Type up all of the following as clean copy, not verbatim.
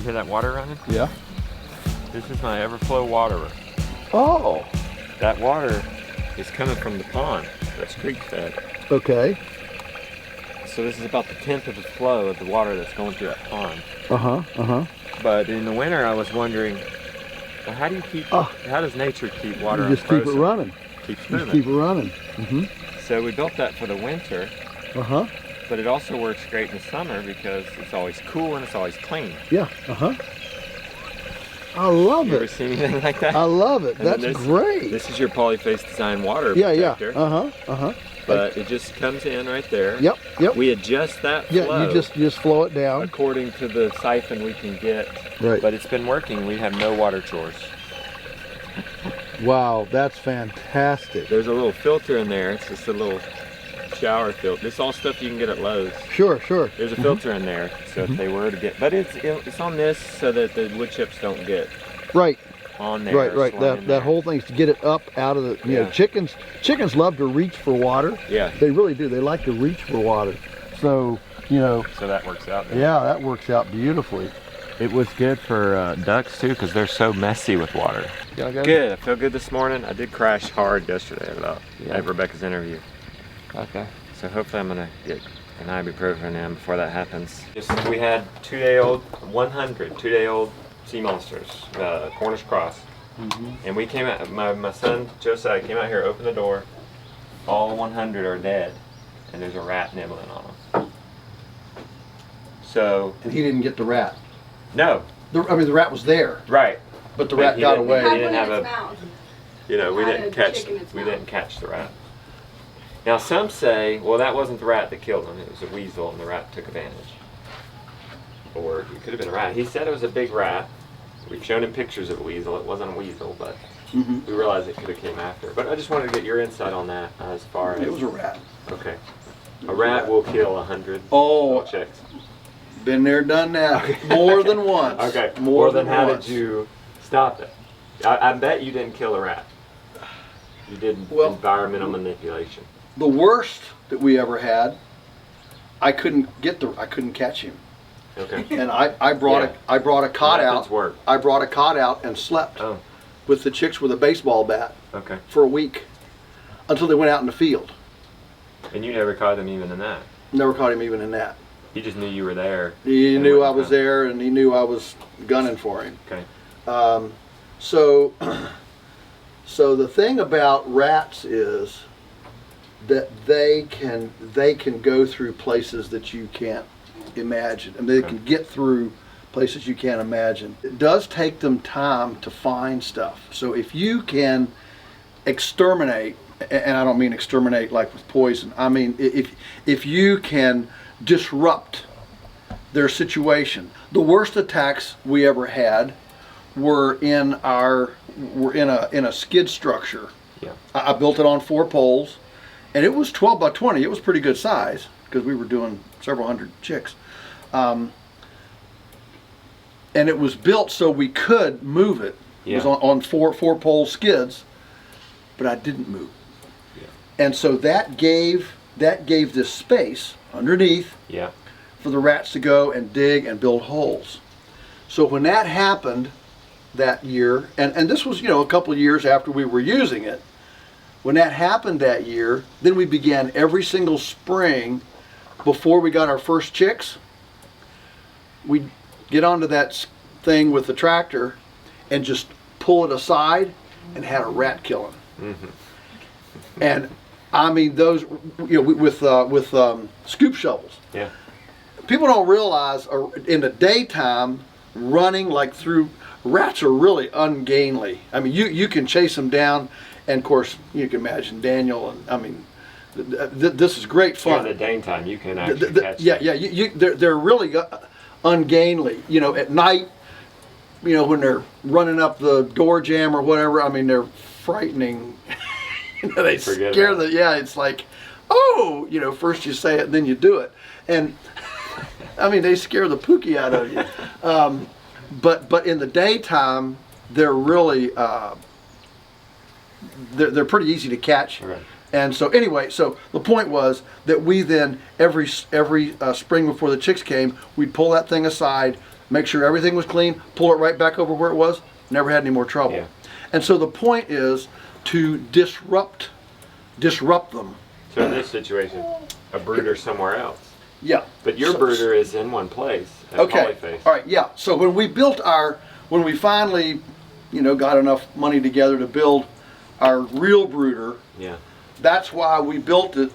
You hear that water running? Yeah. This is my overflow water. Oh. That water is coming from the pond that's creek fed. Okay. So this is about the 10th of the flow of the water that's going through that pond. But in the winter I was wondering, well, how do you keep, how does nature keep water You just keep it unfrozen? running. Keeps Just moving. keep it running. So we built that for the winter. But it also works great in the summer because it's always cool and it's always clean. Yeah. I love You ever it. seen anything like that? I love it. And then That's great. This is your polyface design water Yeah. protector. But it just comes in right there. Yep. We adjust that flow. Yeah, you just flow it down according to the siphon we can get. Right. But it's been working. We have no water chores. Wow, that's fantastic. There's a little filter in there. It's just a little shower filter. This is all stuff you can get at Lowe's. Sure. There's a filter in there, so if they were to get, but it's on this so that the wood chips don't get Right. on there. Right. That whole thing's to get it up out of the. You know, chickens love to reach for water. Yeah. They really do. They like to reach for water. So So that works out. Yeah, that works out beautifully. It was good for ducks too because they're so messy with water. Good. I feel good this morning. I did crash hard yesterday at Rebecca's interview. Okay. So hopefully I'm gonna get an ibuprofen in before that happens. We had 2-day-old sea monsters, Cornish cross, and we came out. My son Josiah came out here, opened the door. All 100 are dead, and there's a rat nibbling on them. So. And he didn't get the rat. No. The rat was there. Right. But the rat got away. He didn't have a. You know, we didn't catch the rat. Now some say, well, that wasn't the rat that killed him. It was a weasel, and the rat took advantage. Or it could have been a rat. He said it was a big rat. We've shown him pictures of a weasel. It wasn't a weasel, but we realized it could have came after. But I just wanted to get your insight on that as far as. It was a rat. Okay. A rat will kill 100 chicks. Been there, done that. More than once. Okay. More than how once. did you stop it? I bet you didn't kill a rat. You did environmental manipulation. The worst that we ever had, I couldn't catch him. Okay. And I brought a cot out. Work. I brought a cot out and slept with the chicks with a baseball bat for a week until they went out in the field. And you never caught him even in that? Never caught him even in that. He just knew you were there. He knew I was there, and he knew I was gunning for him. Okay. So the thing about rats is that they can go through places that you can't imagine, and they can get through places you can't imagine. It does take them time to find stuff. So if you can exterminate, and I don't mean exterminate like with poison, I mean if you can disrupt their situation. The worst attacks we ever had were in a skid structure. Yeah. I built it on 4 poles, and it was 12 by 20. It was pretty good size because we were doing several hundred chicks. And it was built so we could move it. It was on four pole skids, but I didn't move. Yeah. And so that gave this space underneath for the rats to go and dig and build holes. So when that happened that year, and this was a couple of years after we were using it, when that happened that year, then we began every single spring before we got our first chicks, we'd get onto that thing with the tractor and just pull it aside and had a rat killing. And I mean those, with scoop shovels. Yeah. People don't realize in the daytime running like through, rats are really ungainly. I mean you can chase them down, and of course you can imagine Daniel, and I mean this is great fun. In the daytime you can actually catch them. They're really ungainly. At night, when they're running up the door jamb or whatever, I mean they're frightening. They scare it's like, first you say it and then you do it. And I mean they scare the pookie out of you. But in the daytime they're really they're pretty easy to catch. Right. And so anyway, so the point was that we then every spring before the chicks came, we'd pull that thing aside, make sure everything was clean, pull it right back over where it was, never had any more trouble. Yeah. And so the point is to disrupt them. So in this situation, a brooder somewhere else. Yeah. But your brooder is in one place at Okay. Polyface. All right. Yeah. So when we finally, got enough money together to build our real brooder, Yeah. that's why we built it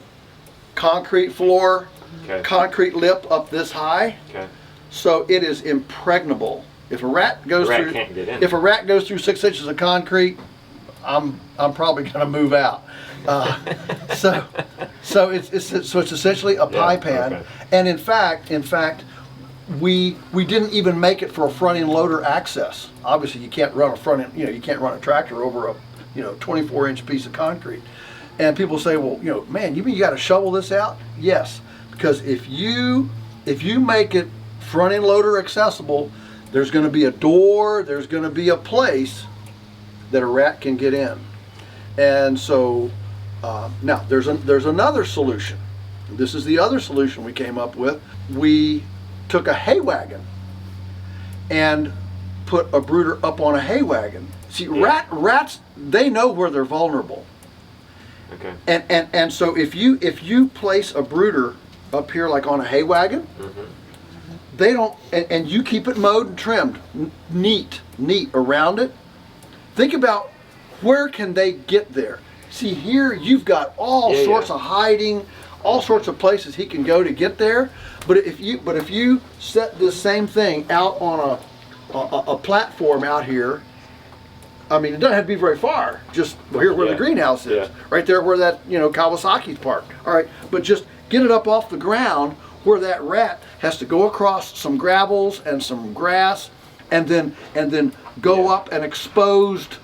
concrete floor, Okay. concrete lip up this high, Okay. so it is impregnable. If a rat goes through, can't get in. if a rat goes through 6 inches of concrete, I'm probably going to move out. So it's essentially a pie pan, okay. and in fact, we didn't even make it for a front end loader access. Obviously, you can't run a front end, you can't run a tractor over a 24-inch piece of concrete. And people say, well, man, you mean you got to shovel this out? Yes, because if you make it front end loader accessible, there's going to be a door, there's going to be a place that a rat can get in. And so now there's another solution. This is the other solution we came up with. We took a hay wagon and put a brooder up on a hay wagon. See, rats, they know where they're vulnerable. Okay. And so if you place a brooder up here like on a hay wagon, Mm-hmm. they don't, and you keep it mowed and trimmed, neat around it. Think about where can they get there. See, here you've got all sorts of hiding, all sorts of places he can go to get there. But if you set this same thing out on a platform out here, I mean, it doesn't have to be very far. Just here where the greenhouse is, right there where that Kawasaki's parked. All right, but just get it up off the ground where that rat has to go across some gravels and some grass, and then go up an exposed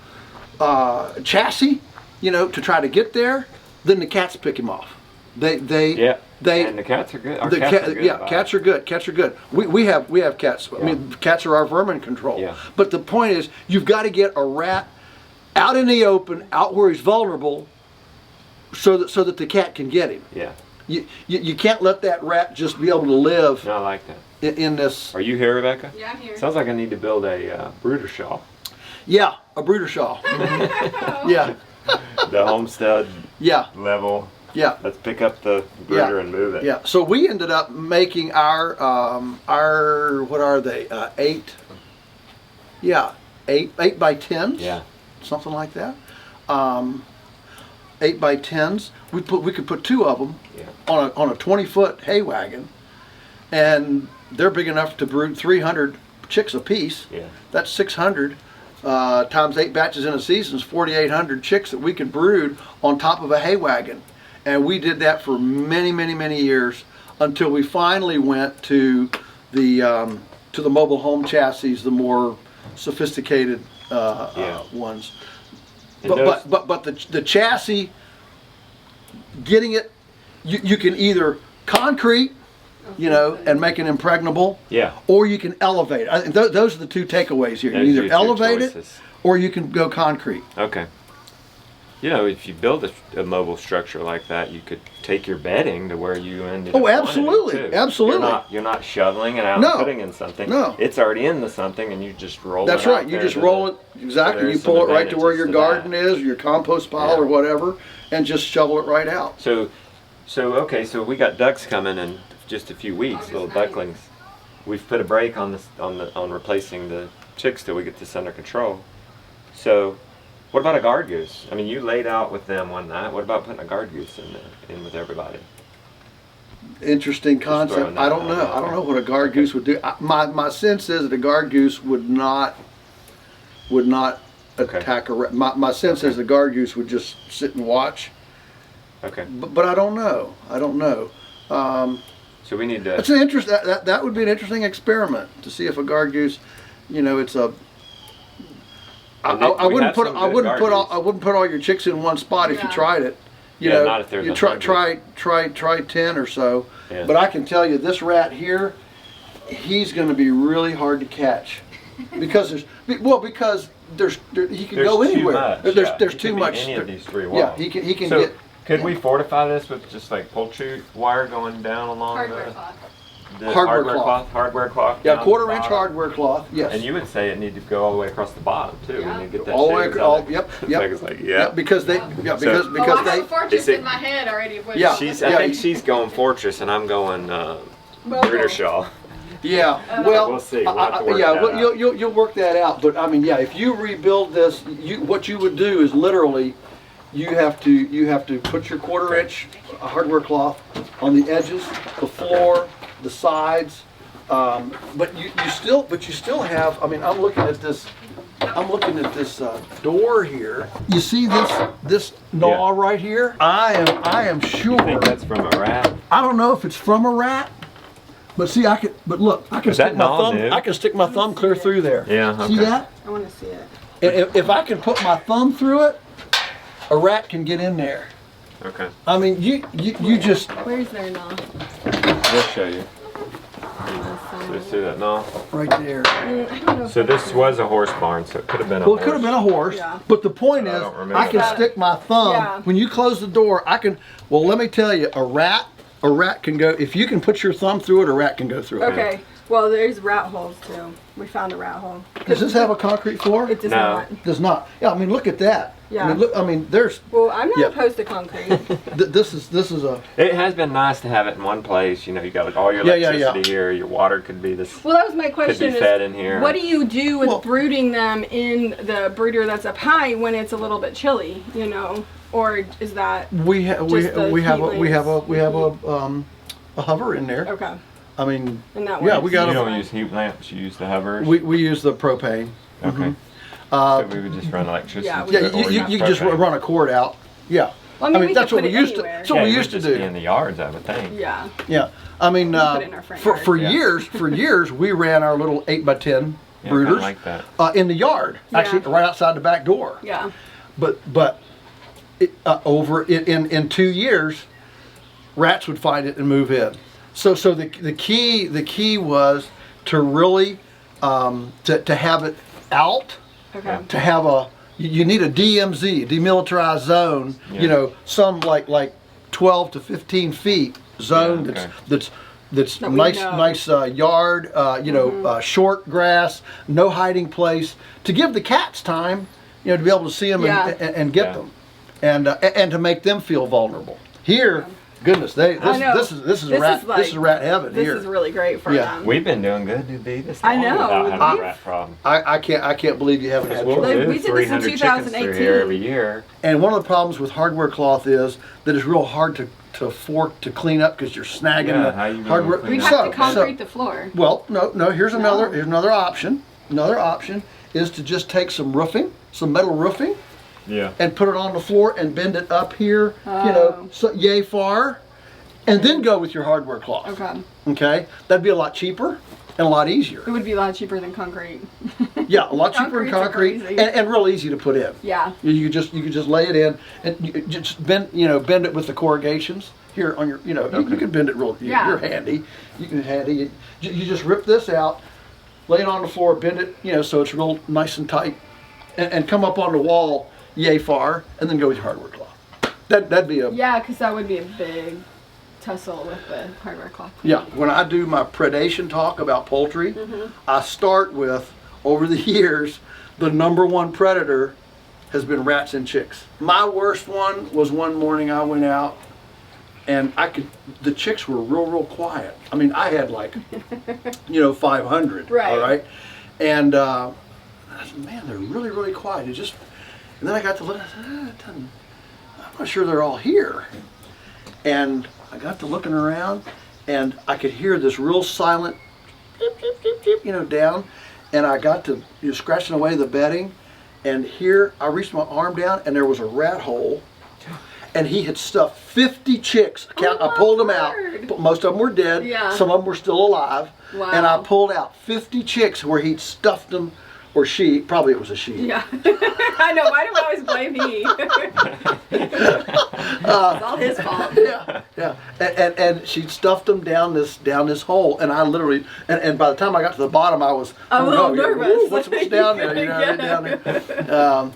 chassis, to try to get there. Then the cats pick him off. They and the cats are good. Cats are good. Cats are good. We have cats. I mean, cats are our vermin control. Yeah. But the point is, you've got to get a rat out in the open, out where he's vulnerable, so that the cat can get him. Yeah. You can't let that rat just be able to live. No, I like that. In this. Are you here, Rebecca? Yeah, I'm here. Sounds like I need to build a brooder shawl. Yeah, a brooder shawl. Yeah. The homestead. Yeah. Level. Yeah. Let's pick up the brooder and move it. Yeah. So we ended up making our what are they? 8 by 10s. Yeah. Something like that. 8 by 10s. We could put 2 of them on a 20-foot hay wagon, and they're big enough to brood 300 chicks apiece. Yeah. That's 600 times 8 batches in a season is 4,800 chicks that we could brood on top of a hay wagon. And we did that for many, many, many years until we finally went to the mobile home chassis, the more sophisticated ones. But the chassis, getting it, you can either concrete, and make it impregnable, or you can elevate it. Those are the 2 takeaways here. You either elevate it, or you can go concrete. Okay. If you build a mobile structure like that, you could take your bedding to where you ended up. Oh, absolutely, wanting it, too. absolutely. You're not shoveling it out No. and putting in something. No. It's already in the something, and you just roll That's it out right. You there just to roll it exactly. there's You pull some it right to where your advantages to garden that. is, or your compost pile, or whatever, and just shovel it right out. So we got ducks coming in just a few weeks, little ducklings. We've put a break on replacing the chicks till we get this under control. So, what about a guard goose? I mean, you laid out with them one night. What about putting a guard goose in with everybody? Interesting concept. I don't know. I don't know what a guard goose would do. My sense is that a guard goose would not attack a rat. My sense is the guard goose would just sit and watch. Okay. But I don't know. So we need to. That's an interest. That would be an interesting experiment to see if a guard goose, it's a. I wouldn't put all your chicks in one spot if you tried it. Not if there's you try 10 or so. Yeah. But I can tell you, this rat here, he's going to be really hard to catch because he can go anywhere. There's too much. Any of these 3 walls. Yeah, he can get. Could we fortify this with just like poultry wire going down along Hardware cloth. The hardware cloth. Hardware cloth. Yeah, down quarter the inch bottom. hardware cloth. Yes. And you would say it needed to go all the way across the bottom too. Yeah. When you get that all the way shades across. on it. Yep. It's like, yeah. Yep, because they. Yeah. Because I have a fortress Is it- in my head already. Of what Yeah. it's I supposed think she's going Fortress, and I'm going Brooder Shaw. Yeah, well, We'll see. We'll have to work yeah, that well, out. you'll work that out. But I mean, yeah, if you rebuild this, what you would do is literally, you have to put your quarter inch hardware cloth on the edges, the floor, the sides. But you still have. I mean, I'm looking at this door here. You see this gnaw right here? I am sure. I think that's from a rat. I don't know if it's from a rat, but see, but look, I can Is that stick my gnaw thumb. new? I can stick my thumb clear through there. Yeah, See okay. that? I want to see it. And if I can put my thumb through it, a rat can get in there. Okay. I mean, you just. Where's their gnaw? We'll show you. So see that gnaw? Right there. I don't know. So this was a horse barn, so it could have been a Well, it horse. could have been a horse, Yeah. but the point I is, don't remember I can that. stick my thumb. Yeah. When you close the door, I can. Well, let me tell you, a rat can go. If you can put your thumb through it, a rat can go through it. Okay. Well, there's rat holes too. We found a rat hole. Does this have a concrete floor? It does No. not. Does not. Yeah, I mean, look at that. Yeah. I mean, look. I mean, there's. Well, I'm not Yeah. opposed to concrete. This is a. It has been nice to have it in one place. You know, you got like all your Yeah, yeah, electricity yeah. here. Your water could be this. Well, that was my Could question. be Is fed in here. what do you do with Well- brooding them in the brooder that's up high when it's a little bit chilly? You know, or is that We have Just the a hover in there. okay? I mean, And that yeah, works. we got You a. don't use heat lamps. You use the hovers. We use the propane. Okay. Uh, So we would just run electricity. Yeah, we yeah, would- you can just run a cord out. Yeah. Well, I mean, we that's could what put we it used to. anywhere. That's what we used to do. In the yards, I would think. Yeah. Yeah, I mean, put it in our front for yard. years, we ran our little 8x10 Yeah, brooders kinda like that. in the yard, actually Yeah. right outside the back door. Yeah. But in 2 years, rats would find it and move in. So the key was to really to have it out, Okay. to have you need a DMZ, demilitarized zone. Yeah. You know, some like 12 to 15 feet zone Yeah, okay. that's That we nice know. yard. Short grass, no hiding place, to give the cats time, to be able to see them Yeah. and get Yeah. them, and to make them feel vulnerable. Here, goodness, I know. this is rat heaven This here. is really great for Yeah. them. We've been doing good to be this I long know. without having a We've- rat problem. I can't believe you haven't had We'll trouble. Like, do we did this in 300 chickens through 2018. here every year. And one of the problems with hardware cloth is that it's real hard to fork to clean up because you're snagging Yeah, the how you gonna hardware. clean We'd up? have to concrete the floor. Well, no. Here's another option. Another option is to just take some roofing, some metal roofing, Yeah. and put it on the floor and bend it up here, Oh. so yay far, and then go with your hardware cloth. Okay. Okay, that'd be a lot cheaper and a lot easier. It would be a lot cheaper than concrete. Yeah, a lot cheaper than Concrete's concrete, crazy. and real easy to put in. Yeah. You could just lay it in and you just bend it with the corrugations here on your, you can bend it real. Yeah. You're handy. You just rip this out, lay it on the floor, bend it, so it's real nice and tight, and come up on the wall yay far, and then go with your hardware cloth. That'd be a Yeah, because that would be a big tussle with the hardware cloth. yeah. When I do my predation talk about poultry, I start with, over the years, the #1 predator has been rats and chicks. My worst one was one morning I went out and the chicks were real quiet. I mean, I had like, 500, Right. all right? And I said, man, they're really quiet. And then I got to look, I said, I'm not sure they're all here. And I got to looking around, and I could hear this real silent, beep, beep, beep, beep, down. And I got to scratching away the bedding, and here I reached my arm down, and there was a rat hole, and he had stuffed 50 chicks. I pulled them out. word. Most of them were dead. Yeah. Some of them were still alive. Wow. And I pulled out 50 chicks where he'd stuffed them, or she. Probably it was a she. Yeah. I know. Why do I always blame he? It's all his fault. Yeah. And she stuffed them down this hole, and I literally, and by the time I got to the bottom, I was I'm a little nervous. What's down there? Yeah. Down there.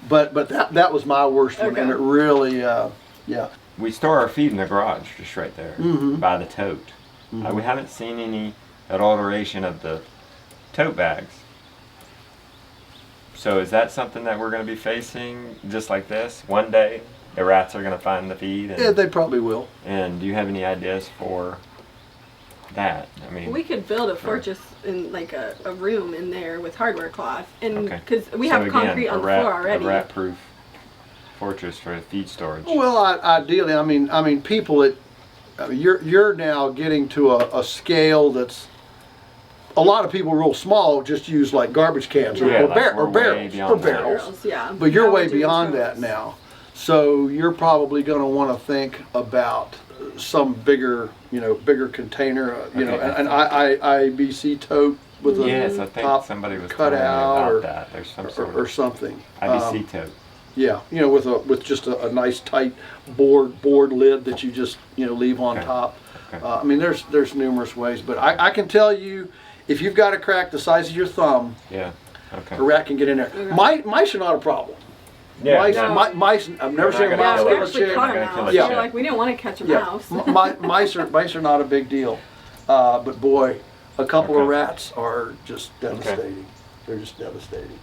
But that was my worst one, Okay. and it really, yeah. We store our feed in the garage, just right there, by the tote. We haven't seen any alteration of the tote bags. So is that something that we're going to be facing just like this? One day the rats are going to find the feed? Yeah, they probably will. And do you have any ideas for that? I mean, we could build a fortress in like a room in there with hardware cloth, and because we so have again, concrete on the floor already. A rat-proof fortress for feed storage. Well, ideally, I mean, people you're now getting to a scale that's, a lot of people real small just use like garbage cans or barrels. Yeah. But you're way beyond that now. So you're probably going to want to think about some bigger, bigger container, an IBC tote with a top somebody was cut out about that. There's some sort or something. IBC tote. Yeah, with just a nice tight board lid that you just leave on top. Okay. I mean, there's numerous ways, but I can tell you, if you've got a crack the size of your thumb, a rat can get in there. Mice are not a problem. Yeah, mice. I've never seen a mouse we kill a actually chick. caught a mouse. Yeah. Like we didn't want to catch a mouse. Mice are not a big deal, but boy, a couple of rats are just devastating. They're just devastating.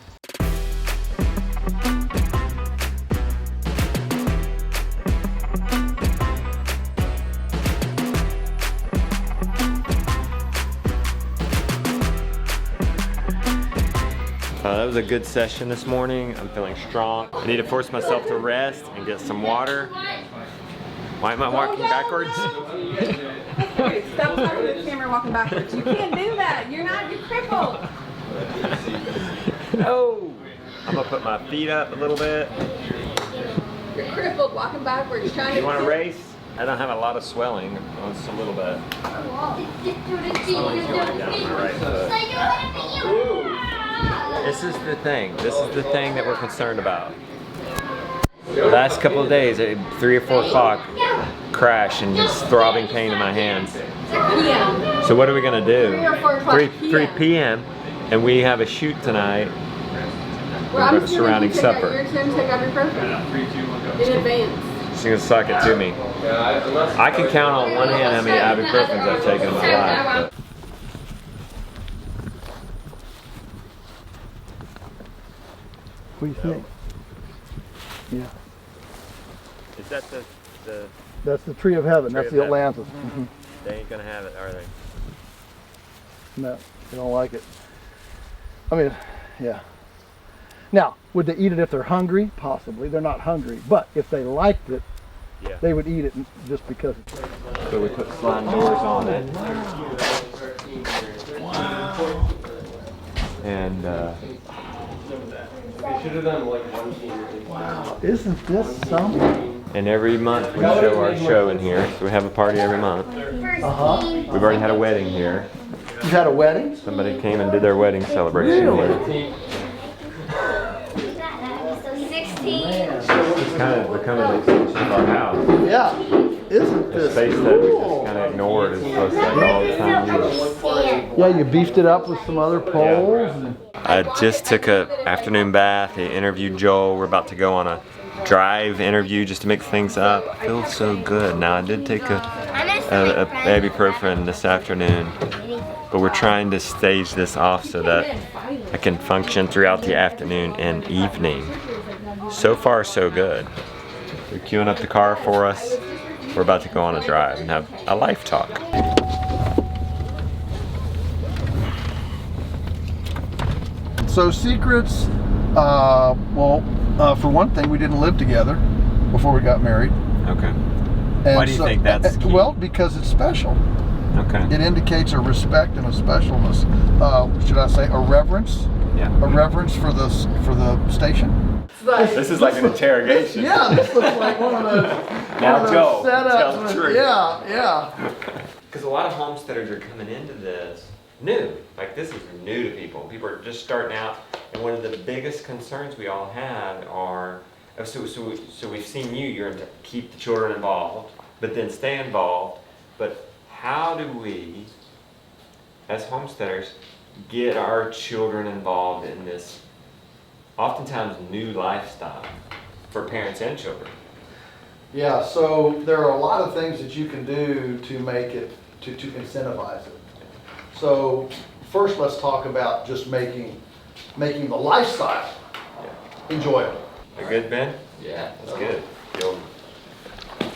That was a good session this morning. I'm feeling strong. I need to force myself to rest and get some water. Why am I walking backwards? Hey, stop talking to the camera walking backwards. You can't do that. You're crippled. Oh! I'm gonna put my feet up a little bit. You're crippled walking backwards. You want to race? I don't have a lot of swelling. Oh, just a little bit. Swelling's going down my right foot. This is the thing. This is the thing that we're concerned about. The last couple of days, at 3 or 4 o'clock, crash and just throbbing pain in my hands. So what are we gonna do? 3 p.m. and we have a shoot tonight. We're going to surrounding supper. In advance. She's gonna suck it to me. I can count on one hand how many ibuprofens I've taken in my life. What do you think? Yeah. Is that the That's the tree of heaven. Tree That's of the heaven. Atlantis. Mm-hmm. They ain't gonna have it, are they? No, they don't like it. I mean, yeah. Now, would they eat it if they're hungry? Possibly. They're not hungry. But if they liked it, they would eat it just because it's there. So we put sliding doors on it. And should have done like one team. Wow, isn't this something? And every month we show our show in here. So we have a party every month. We've already had a wedding here. You had a wedding? Somebody came and did their wedding celebration here. It's kind of becoming an extension of our house. Yeah. Isn't The this space that we just kind of ignored is supposed to like all the time used. Yeah, you beefed it up with some other poles. And I just took a afternoon bath. I interviewed Joel. We're about to go on a drive interview just to mix things up. I feel so good. Now I did take a ibuprofen this afternoon, but we're trying to stage this off so that I can function throughout the afternoon and evening. So far so good. They're queuing up the car for us. We're about to go on a drive and have a life talk. so secrets, for one thing, we didn't live together before we got married. Okay. And Why do you think that's key? Well, because it's special. Okay. It indicates a respect and a specialness. Should I say a reverence? Yeah. A reverence for the station. This is like an interrogation. Yeah, this looks like one of those. Now Joe, setups. tell the truth. Yeah. Because a lot of homesteaders are coming into this new. Like this is new to people. People are just starting out, and one of the biggest concerns we all have are, so we've seen you're to keep the children involved, but then stay involved. But how do we, as homesteaders, get our children involved in this oftentimes new lifestyle for parents and children? Yeah, so there are a lot of things that you can do to make it to incentivize it. So first, let's talk about just making the lifestyle enjoyable. A good, Ben? Yeah, that's good.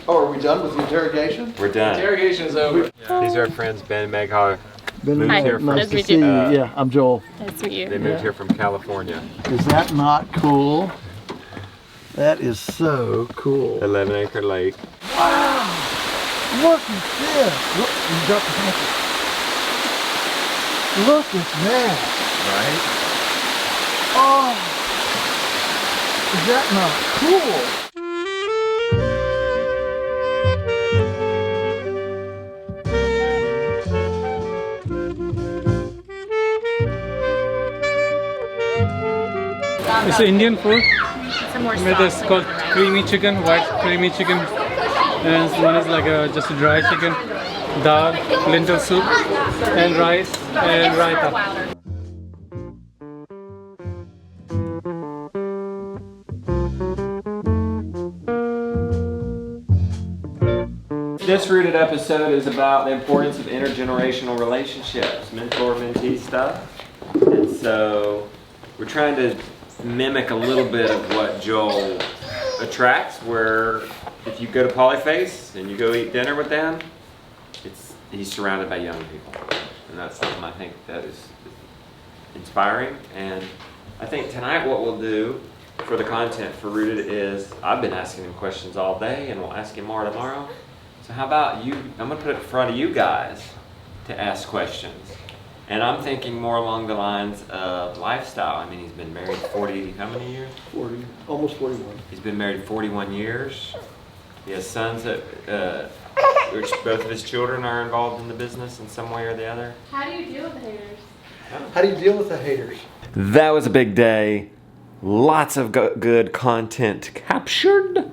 Oh, are we done with the interrogation? We're done. Interrogation's over. These are our friends, Ben and Meg Holler. Ben, Hi, here from, nice to meet you. Yeah, I'm Joel. Nice to meet you. They moved here from California. Is that not cool? That is so cool. 11-acre lake. Wow! Look at this. Look, you dropped the pencil. Look at that. Right? Oh, is that not cool? It's Indian food. Some more It's called creamy chicken, white creamy chicken. And one is like just a dry chicken, dal, lentil soup, and rice, and raita. This Rooted episode is about the importance of intergenerational relationships, mentor-mentee stuff. And so we're trying to mimic a little bit of what Joel attracts, where if you go to Polyface and you go eat dinner with them, he's surrounded by young people. And that's something I think that is inspiring. And I think tonight what we'll do for the content for Rooted is, I've been asking him questions all day and we'll ask him more tomorrow. So how about you, I'm gonna put it in front of you guys to ask questions. And I'm thinking more along the lines of lifestyle. I mean, he's been married 40, how many years? 40, almost 41. He's been married 41 years. He has sons that, which both of his children are involved in the business in some way or the other. How do you deal with the haters? How do you deal with the haters? That was a big day. Lots of good content captured.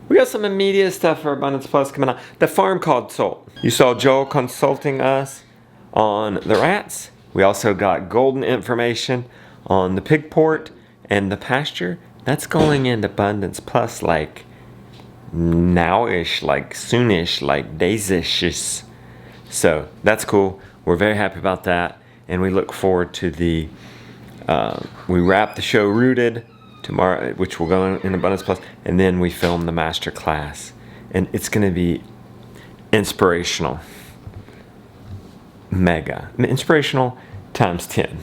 We got some immediate stuff for Abundance Plus coming out. The farm consult. You saw Joel consulting us on the rats. We also got golden information on the pig port and the pasture. That's going into Abundance Plus like now-ish, like soonish, like days-ish. So that's cool. We're very happy about that. And we look forward to the, we wrap the show Rooted tomorrow, which will go in Abundance Plus, and then we film the master class. And it's gonna be inspirational. Mega. Inspirational times 10.